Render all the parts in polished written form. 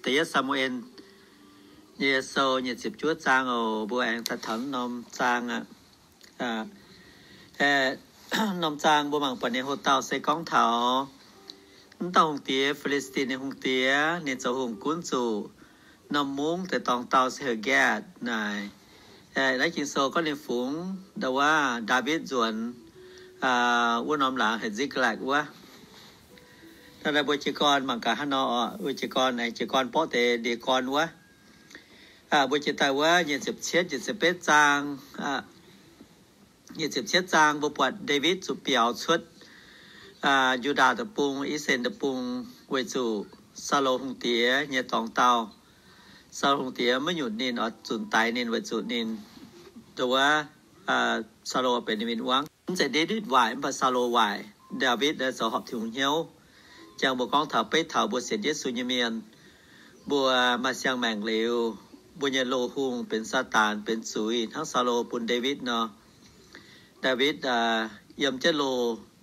Tế Samuel như sâu như dịp chúa trang ở bùa anh thật thấm nôm trang nôm trang bùa bằng phần này hồ tàu xây cong thảo tàu hùng tía Palestine hùng tía nên cho hùng cuốn chủ nôm muống để tòng tàu sẽ hở ghét này đấy chính số có liên phúng đâuว่าDavid dồnว่าน้อมหลังเห็นซิกแลกว่าถ้าได้บุจิกรมังกะฮานอบุจิกรไหนจิกรเพาะเตเดกรวะบุจิตายว่า27จาง27จางบุปผาเดวิดสุเปียวชุดยูดาตะปุงอิเซนตะปุงเวจูซาโลหงเตียเนี่ยตองเตาซาโลหงเตียไม่หยุดนินอดจุนไตนินเวจูนินแต่ว่าซาโลเป็นนิมิตวังจะเดวิดไหวภาษาโลไหวดาวิดได้สอบถึงเหี้ยวจังบุกองถาไปถาบัวเสียนเยซูยเมียนบัวมาเสียงแมงเหลวบัวยโลหุงเป็นซาตานเป็นสุยทั้งซาโลปุนเดวิดเนาะดาวิดยำเจโล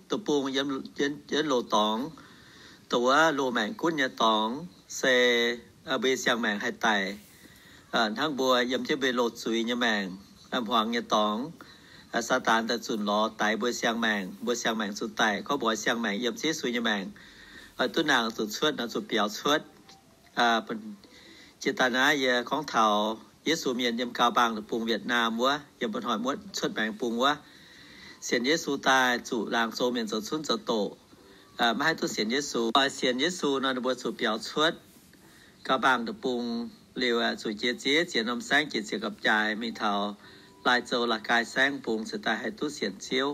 ตัวปูงยำโลตองตัวโลแมงกุ้นยาตองเซเบเสียงแมงให้ไตทั้งบัวยำเจเบโลสุยยาแมงหวังยาตองซาตานแต่สุนล้อไตบัวเสียงแมงสุดไตเขาบอกเสียงแมงยำเจสุยยาแมงตัวนางสุดชดนะสุดเปียวชดเป็นจิตนาเยของเถาเยซูเมียนยำกาวบางหรือปุงเวียดนามวะยำบนหอยมดชดแมงปุงวะเสียนเยซูตายจุลางโซเมียนสดชุนสดโตไม่ให้ตัวเสียนเยซูเสียนเยซูนอนบนสุดเปียวชดกาวบางหรือปุงเรียวสุดเจียนนำแสงจิตเสียกับใจมีเถาลายโจลากายแสงปุงสไตล์ให้ตัวเสียนเชียว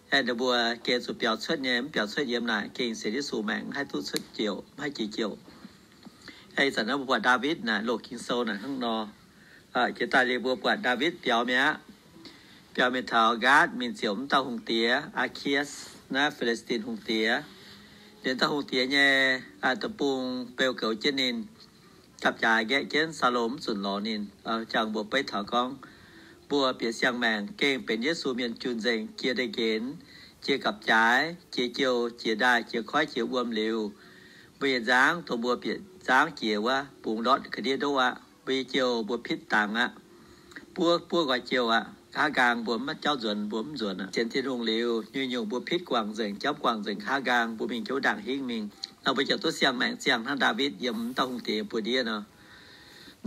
ให้ดัวเกณฑ์สุดเปียวชดเยี่ยมเปียวชดเยี่ยมหน่ายเก่งเสียที่สูแมงให้ทุกชดเจียวให้จีเจียวให้สันนิบาตดาวิดน่ะโลกินโซน่ะทั้งนอเจตาเรียบัวปวดดาวิดเปียวเมียเปียวเมทาวกาดมินเสียวมตาหงเตียอาเคียสนะฟิลิสตินหงเตียเดินตาหงเตียเนี่ยตะปุงเปลวเกลเจนินกับจ่ายแกเจนซาโลมสุนหลอนินจังบัวไปถากองบัวเปียเสียงแมงเก่งเป็นเยซูเมียนจุนเซงเกียได้เกณฑ์เจียกับจ่ายเจียเจียวเจียได้เจียค่อยเจียวบวมเร็วเบียจ้างตัวบัวเปียจ้างเจียวว่าปุ่งดอดคดีด้วยว่าเบียเจียวบัวพิษต่างพวกกว่าเจียวข้ากลางบัวมัดเจ้าส่วนบัวส่วนเจนที่โรงเร็วยุ่งบัวพิษกวางเสียงเจ้ากวางเสียงข้ากลางบัวมิงเจ้าด่างหิ้งมิงเราไปเจอตัวเสียงแมงเสียงท่านดาวิดยำตาหงเตียปัวเดียเนาะ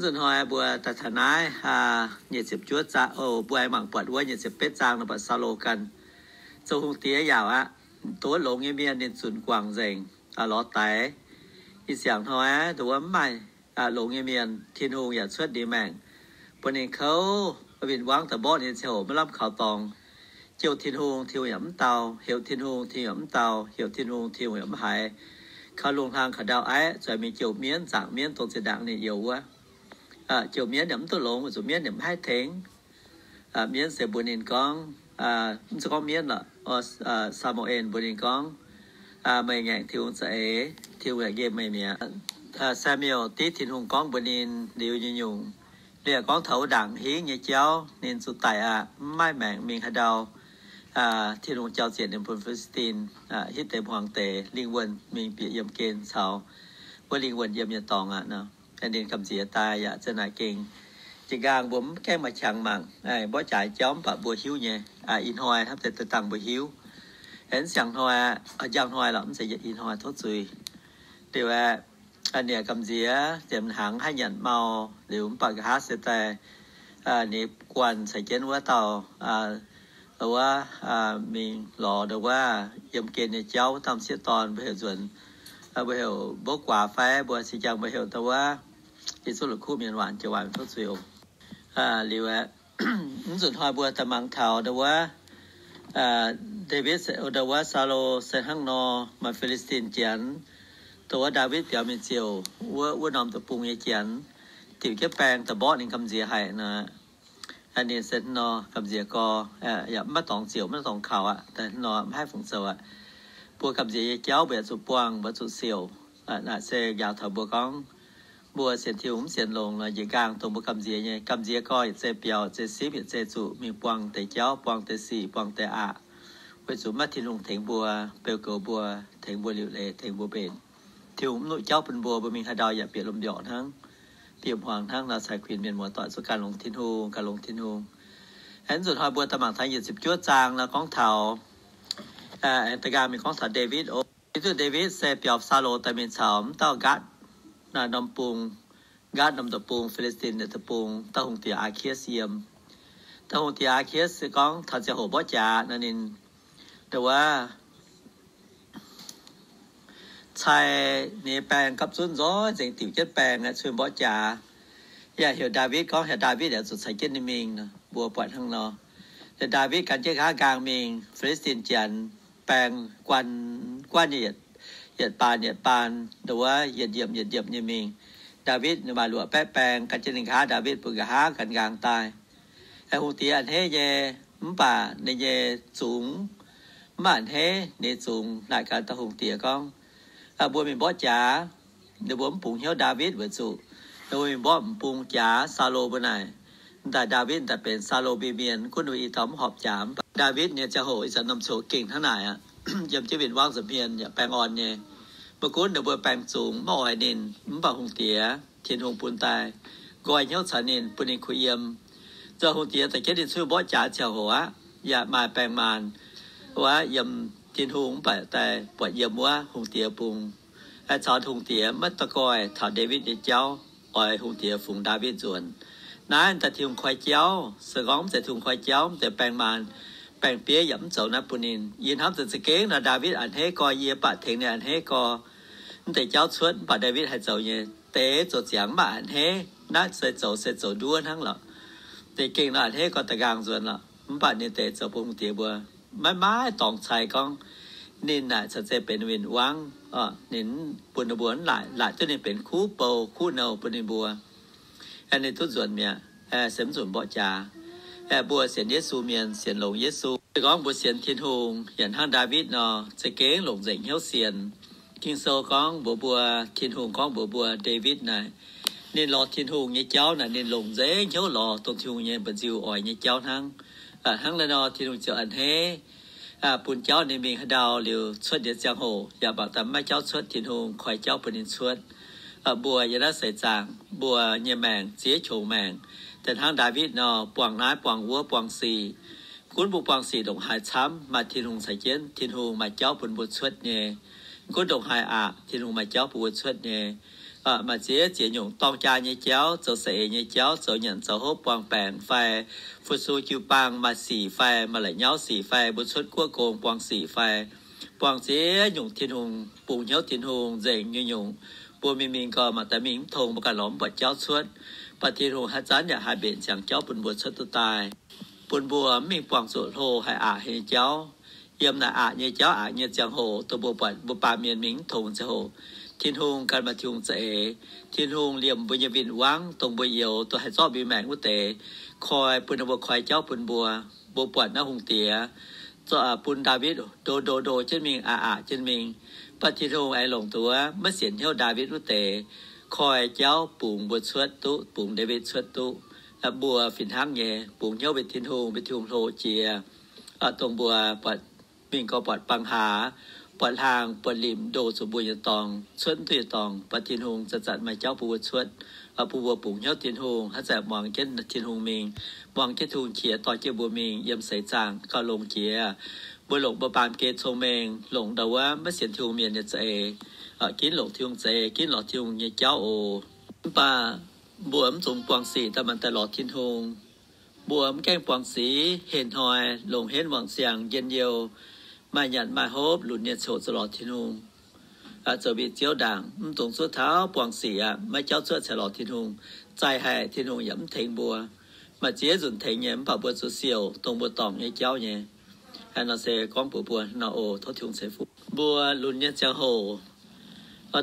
ส่วนหอยบัวตัดทนาย20จุดจ้าบัวหมังปวดว่า21จางเราปัดซาโลกันโจหงเตียยาวตัวหลงเมียนในส่วนกวางเสียงล้อไตอีเสียงหอยตัวไม่หลงเมียนทินหงอย่าชดดีแมงปนเองเขาเป็นวางแต่บ่อเนี่ยเฉาไม่รับข่าวตองเจียวทินหงเที่ยวหยำเตาเหี่ยวทินหงเที่ยวหยำเตาเหี่ยวทินหงเที่ยวหยำหายเขาลงทางขาดาวจะมีเจียวเมียนจากเมียนตรงเสดังเนี่ยเยอะวะเจียวเมียนหยำตัวหลงส่วนเมียนหยำให้เถงเมียนเสียบุญอินกองมันจะก็เมียนล่ะซาโมเอลบุญอินกองไม่แง่ทิวจะทิวแบบเกมไม่เมียซามิโอตีทินหงกองบุญอินเดียวยิงยุงเรียกกองเถาด่างฮีเงี้ยเจ้านินสุดไตไม่แมงมิงฮาดาวที่หลวงเจ้าเสียนในพลฟิสตินฮิตเตมหวังเตลิงวนมิงเปียยำเกณฑ์เสาว่าลิงวนยำยาตองเนาะแผ่นดินคำเสียตายจะน่าเก่งจีกางผมแค่มาช่างมั่งบ่จ่ายจ้อมปะบัวหิวเนี่ยอินหอยครับแต่ตังบัวหิวเห็นเสียงหอยอย่างหอยหรอมันจะอินหอยทดสุยเดี๋ยวอันเนี้ยคำเสียเสียมหางให้หยันเมาหรือปากกาเสแต่นี่กวนใส่เกณฑ์ว่าเต่าหรือว่ามีหล่อหรือว่ายำเกณฑ์ในเจ้าทำเสียตอนไปเหตุส่วนไปเหตุบกว่าไฟบัวสีจังไปเหตุแต่ว่าที่สุดคู่มีหวานจะหวานทดสุยหรือว่าส่วนหอยบัวตะมังเถาแต่ว่าเดวิดแต่ว่าซาโลเซฮังนอมาฟิลิสตินเจียนตัวดาวิดเปียวมีเจียวว่านอมตะปุงเจียนติวแค่แปลงตะบอสในคำเสียหายนะอันนี้เซนนอคำเสียก็อย่ามาตองเจียวมาตองข่าวแต่นอไม่ให้ฝงเสวบัวคำเสียเจ้าเบียดสุปวงบัดสุเสียวน่ะเซยาวถบัวกองบัวเสียนทิวเสียนลงเลยยีกลางตรงบัวคำเสียเนี่ยคำเสียก็เจเปียวเจซีเจจุมีปวงแต่เจ้าปวงแต่สีปวงแต่ไปสู่มาทิลุงเถงบัวเปลวเกบัวเถงบัวหลิวเลเถงบัวเบน ท thiêu cũng nội cháu phần bùa bởi mình hai đàoอย่าเปลี่ยนลมหยอดทั้งเตรียมหวางทั้งเราใส่ควีนเมียนหมวต่อสู่การลงทินฮูการลงทินฮูแอนสุดท้ายบัวตะหมักไทยหยุด10ชั่วจางแล้วของเถาแอนตการมีของเถาเดวิดโอที่เดวิดเซเปียบซาโลแต่เป็นสาวเต้ากัดนำปุงกัดนำตะปุงฟิลิสตินตะปุงเต้าหงเตียอาเคียเซียมเต้าหงเตียอาเคียสของเถาเจ้าหัวบ่จ่านั่นเองแต่ว่าใช่เนี่ยแปลงกับซุนร้อยสิ่งติ๋วเจ็ดแปลงนะช่วยบ่จ่าอย่าเหี่ยวดาวิดก็เหี่ยวดาวิดเดี๋ยวสุดใส่เจ็ดนิมิงนะบัวปวดทั้งนอแต่ดาวิดการเจ้าข้ากลางมิงฟิลิสตินเจียนแปลงกวนเหยียดปานหรือว่าเหยียดเนี่ยมิงดาวิดมาหลวงแปะแปลงกันเจนิงค้าดาวิดปุกหากันกลางตายไอ้หูเตียนเฮเยมป่าในเยสูงบ้านเฮในสูงหลายการตะหงเตียก้องบัวมีบ่จ๋าเดี๋ยวบัวปุ่งเหี้ยวดาวิดเบิดสู่เดี๋ยวมีบ่ปุ่งจ๋าซาโลบนไหนแต่ดาวิดแต่เป็นซาโลบีเบียนคุณดูอีทอมหอบจามดาวิดเนี่ยจะโหยจะนำโชว์เก่งทั้งไหนอ่ะยำจะเป็นว่างสมเพียรอย่าแปลงอ่อนเนี่ยบางคนเดี๋ยวบัวแปลงสูงบ่อ่อยนินมป่าหงเตียเทียนหงปูนตายกอยเหี้ยวสานินปุณิคุยเยี่ยมเจ้าหงเตียแต่แค่ดินชื่อบ่จ๋าเจ้าหัวอย่ามาแปลงมานว่ายำทินหงไปแต่ปวดเยี่ยมว่าหงเตียปุงไอ้ชอนหงเตียมัตตะกอยถาเดวิดเจ้าอ่อยหงเตียฝูงดาวิดส่วนนั้นแต่ทิงควายเจ้าสก้องแต่ทิงควายเจ้าแต่แปลงมานแปลงเปียหยำเจ้านับปุนินยินทับจะสเก่งนะดาวิดอันเฮกอเยียปะเทงเนี่ยอันเฮกอแต่เจ้าชวนปะดาวิดให้เจ้าเนี่ยเตะจดเสียงมาอันเฮน่าเสียเจ้าด้วนทั้งหรอแต่เก่งนะอันเฮก็ตะกางส่วนละมันปะเนี่ยเตะเจ้าปุงเตียบัวไม่ตองชายก้องนินน่ะจะเป็นวินวังนินปุณบัวหลายตัวนี้เป็นคู่โปคู่เนาปุณบัวอันนี้ทุกส่วนเนี่ยเสริมส่วนบ่จ่าบัวเสียนเยซูเมียนเสียนหลงเยซูก้องบัวเสียนเทียนหงอย่างทางดาวิดเนาะจะเก่งหลงเสียงเฮี้ยวเสียนคิงโซก้องบัวเทียนหงก้องบัวเดวิดน่ะนินรอเทียนหงเนี่ยเจ้าน่ะนินหลงเสียงเฮี้ยวรอตรงเทียนหงเนี่ยเป็นจิวอ่อยเนี่ยเจ้าทั้งละเนาะเทียนหงเจ้าอันเฮปุ่นเจ้าในเมืองดาวหรือชวดเดียดจังโหอย่าบอกแต่ไม่เจ้าชวดทินหงคอยเจ้าปุ่นชวดบัวยาได้ใส่จางบัวเยี่ยแมงเสียโฉแมงแต่ทางดาวิดนอปวงน้ายปวงวัวปวงสีคุณบุปวงสีดงหายช้ำมาทินหงใส่เย็นทินหงมาเจ้าปุ่นบุชวดเนี่ยคุณดงหายทินหงมาเจ้าปุ่นชวดเนี่ยมาเจี๋ยหยงตองจาเนี่ยเจ้าเจ้าเสยเนี่ยเจ้าเจ้าหยันเจ้าฮบปวงแปงไฟฟุซูคิวปังมาสี่ไฟมาไหลเงาสี่ไฟบุชวดกั้วโกงปวงสี่ไฟปวงเจี๋ยหยงทินหงปุ่งเงาทินหงเจ๋งหยงบัวมิงก็มาแต่มิงทงประกาศหลอมปัดเจ้าชวดปฏิรูปฮัจจันอย่าหายเบี่ยนจากเจ้าปุ่นบัวชดตัวตายปุ่นบัวมิงปวงสุดโหให้ให้เจ้าเยี่ยมน่ะเนี่ยเจ้าเนี่ยจังโหตัวบัวปัดบัวปาเมียนมิงทงจะโหทินหงการมาทิงเจทินหงเหลี่ยมบุญยวินวังตรงบัวเยียวตัวให้ซอบบีแมงกุเตคอยปุ่นบัวคอยเจ้าปุ่นบัวปัดหน้าหงเตียตัวปุ่นดาวิดโดเช่นมิงเช่นมิงปฏิรูปไอหลงตัวเมื่อเสียนเที่ยวดาวิดรุเตคอยเจ้าปุ่งบัวชวดตุปุ่งเดวิดชวดตุบัวฝิ่นทั้งเย่ปุ่งเที่ยวไปทินหงไปทิงโลเจียตรงบัวปัดมิงก็ปัดปังหาปัดทางปัดริมโดสมบูรณ์ตองชวดตุยตองปฏิรูปจัดมาเจ้าบัวชวดบัวปุ่งเที่ยวทินหงฮัจจะมองเช่นทินหงมิงมองเช่นทุงเขียต่อเจ้าบัวมิงยำใส่จางก็ลงเจียบัวหลงบัวปานเกตโชเมงหลงแต่ว่าไม่เสียนทิวเมียนเนี่ยเกินหลงทิวเจกินหลอดทิวเนี่ยเจ้าโอป่าบัวมส่งปวงสีแต่มันแต่หลอดทินหงบัวมแก้งปวงสีเห็นหอยหลงเห็นหวังเสียงเย็นเยียวมาหยัดมาโฮบหลุดเนี่ยโฉดตลอดทินหงจะวิเจียวด่างตรงสุดเท้าปวงสีไม่เจ้าเสื้อฉลอดทินหงใจหายทินหงย้ำเทงบัวมาเจี๊ยจุนเทงเนี่ยป่าบัวสุเสียวตรงบัวตองเนี่ยเจ้าเนี่ยฮันนาเซก้องบัวนาโอทอดทิงเซฟุบัวลุนเนี่ยเจ้าโห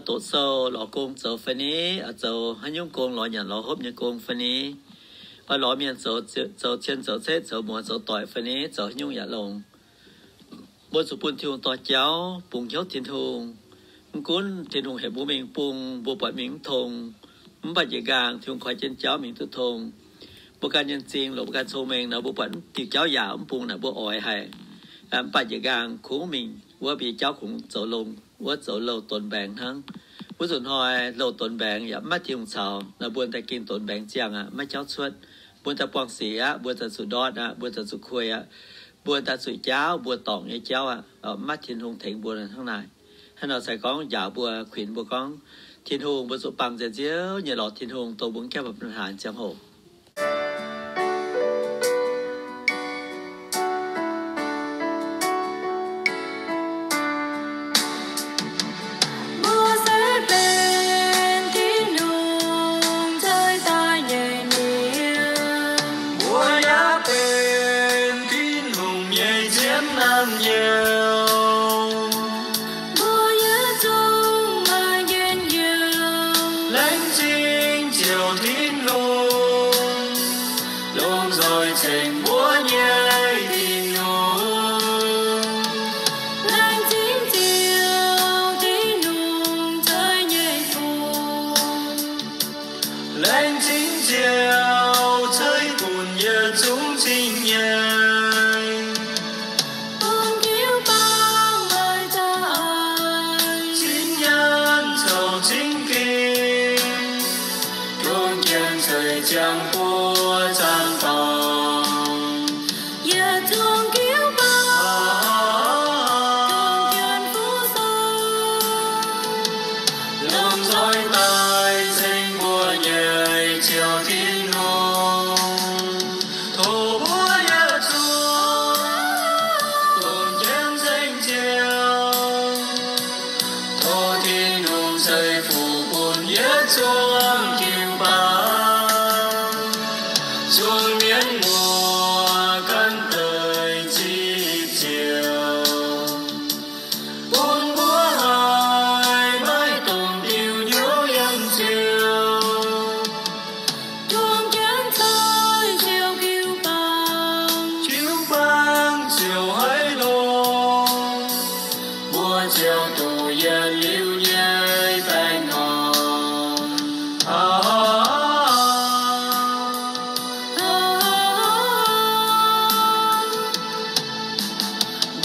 ตัวโซหล่อกงเจ้าฟันนี้เจ้าฮันยงกงหล่อหยันหล่อฮบเนี่ยกงฟันนี้หล่อเมียนเจ้าเชียนเจ้าเซเจ้าหมัวเจ้าต่อยฟันนี้เจ้าฮันยงหยันลงบัวสุปุนทิงต่อเจ้าปุ่งเจ้าทินทงกุ้นทินทงเห็บบัวมิงปุ่งบัวปัดมิงทงมันปัดยี่กางทิงคอยเจนเจ้ามิงตุทงบัวการยันจริงหลบการโชเมงนะบัวปัดติเจ้าหยาปุ่งนะบัวอ้อยให้ปัดยี่กางคุ้งมิงว่าปีเจ้าขุงเจ้าลงว่าเจ้าเราตนแบ่งทั้ง ผู้สุนหอยโลตนแบงอย่ามาที่ของเสานะบวนแต่กินตนแบงเจียงอ่ะไม่เจ้าชดบวนแต่ปองเสียบวนแต่สุดดอดอ่ะบวนแต่สุดคุยอ่ะบวนแต่สุดเจ้าบวนตองไอ้เจ้าอ่ะมาทิ้งหงเถงบวนทั้งนายให้เราใส่ก้องอย่าบัวขวินบัวก้องทิ้งหงบวนสุปังเจียวอย่าหลอดทิ้งหงตัวบุ้งแก้แบบปัญหาเจียงโห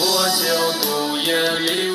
我就不也留。